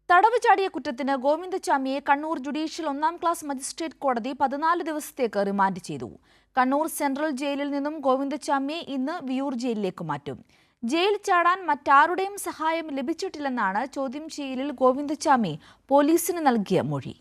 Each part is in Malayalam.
തടവ് ചാടിയ കുറ്റത്തിന് ഗോവിന്ദച്ചാമിയെ കണ്ണൂർ ജുഡീഷ്യൽ 1-ാം ക്ലാസ് മജിസ്ട്രേറ്റ് കോടതി 14 ദിവസത്തേക്ക് റിമാൻഡ് ചെയ്തു. കണ്ണൂർ സെൻട്രൽ ജയിലിൽ നിന്നും ഗോവിന്ദച്ചാമിയെ ഇന്ന് വിയൂർ ജയിലിലേക്ക് മാറ്റും. ജയിൽ ചാടാൻ മറ്റാരുടെയും സഹായം ലഭിച്ചിട്ടില്ലെന്നാണ് ചോദ്യം ചെയ്യലിൽ ഗോവിന്ദച്ചാമി പോലീസിന് നൽകിയ മൊഴി.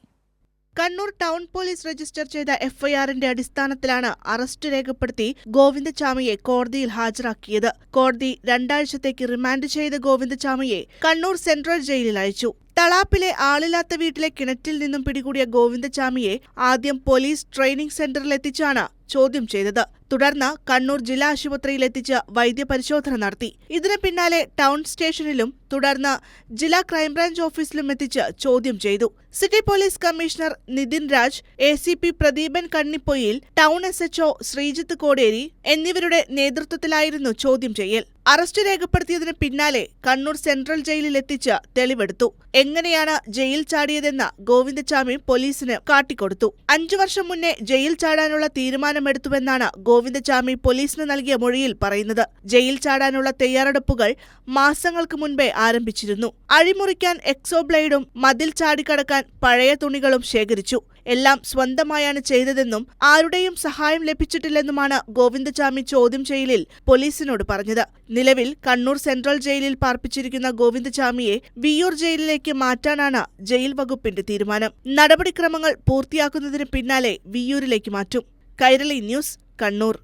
കണ്ണൂർ ടൗൺ പോലീസ് രജിസ്റ്റർ ചെയ്ത എഫ്ഐആറിന്റെ അടിസ്ഥാനത്തിലാണ് അറസ്റ്റ് രേഖപ്പെടുത്തി ഗോവിന്ദച്ചാമിയെ കോടതിയിൽ ഹാജരാക്കിയത്. കോടതി 2 ആഴ്ചത്തേക്ക് റിമാൻഡ് ചെയ്ത ഗോവിന്ദച്ചാമിയെ കണ്ണൂർ സെൻട്രൽ ജയിലിൽ അയച്ചു. തളാപ്പിലെ ആളില്ലാത്ത വീട്ടിലെ കിണറ്റിൽ നിന്നും പിടികൂടിയ ഗോവിന്ദച്ചാമിയെ ആദ്യം പോലീസ് ട്രെയിനിംഗ് സെന്ററിലെത്തിച്ചാണ് ചോദ്യം ചെയ്തത്. തുടർന്ന് കണ്ണൂർ ജില്ലാ ആശുപത്രിയിലെത്തിച്ച് വൈദ്യപരിശോധന നടത്തി. ഇതിന് പിന്നാലെ ടൗൺ സ്റ്റേഷനിലും തുടർന്ന് ജില്ലാ ക്രൈംബ്രാഞ്ച് ഓഫീസിലും എത്തിച്ച് ചോദ്യം ചെയ്തു. City police commissioner Nithin Raj, ACP Pradeepan Kannipoyil, town SHO Sreejith Koderi എന്നിവരുടെ നേതൃത്വത്തിലായിരുന്നു ചോദ്യം ചെയ്യൽ. അറസ്റ്റ് രേഖപ്പെടുത്തിയതിന് പിന്നാലെ കണ്ണൂർ സെൻട്രൽ ജയിലിൽ എത്തിച്ച് തെളിവെടുത്തു. എങ്ങനെയാണ് ജയിൽ ചാടിയതെന്ന് ഗോവിന്ദച്ചാമി പോലീസിന് കാട്ടിക്കൊടുത്തു. 5 വർഷം മുന്നേ ജയിൽ ചാടാനുള്ള തീരുമാനമെടുത്തുവെന്നാണ് ഗോവിന്ദച്ചാമി പോലീസിന് നൽകിയ മൊഴിയിൽ പറയുന്നത്. ജയിൽ ചാടാനുള്ള തയ്യാറെടുപ്പുകൾ മാസങ്ങൾക്ക് മുൻപേ ആരംഭിച്ചിരുന്നു. അഴിമുറിക്കാൻ എക്സോബ്ലേഡും മതിൽ ചാടിക്കടക്കാൻ പഴയ തുണികളും ശേഖരിച്ചു. എല്ലാം സ്വന്തമായാണ് ചെയ്തതെന്നും ആരുടെയും സഹായം ലഭിച്ചിട്ടില്ലെന്നുമാണ് ഗോവിന്ദച്ചാമി ചോദ്യം ചെയ്യലിൽ പോലീസിനോട് പറഞ്ഞത്. നിലവിൽ കണ്ണൂർ സെൻട്രൽ ജയിലിൽ പാർപ്പിച്ചിരിക്കുന്ന ഗോവിന്ദച്ചാമിയെ വിയൂർ ജയിലിലേക്ക് മാറ്റാനാണ് ജയിൽ വകുപ്പിന്റെ തീരുമാനം. നടപടിക്രമങ്ങൾ പൂർത്തിയാക്കുന്നതിന് പിന്നാലെ വിയൂരിലേക്ക് മാറ്റും. കൈരളി ന്യൂസ്, കണ്ണൂർ.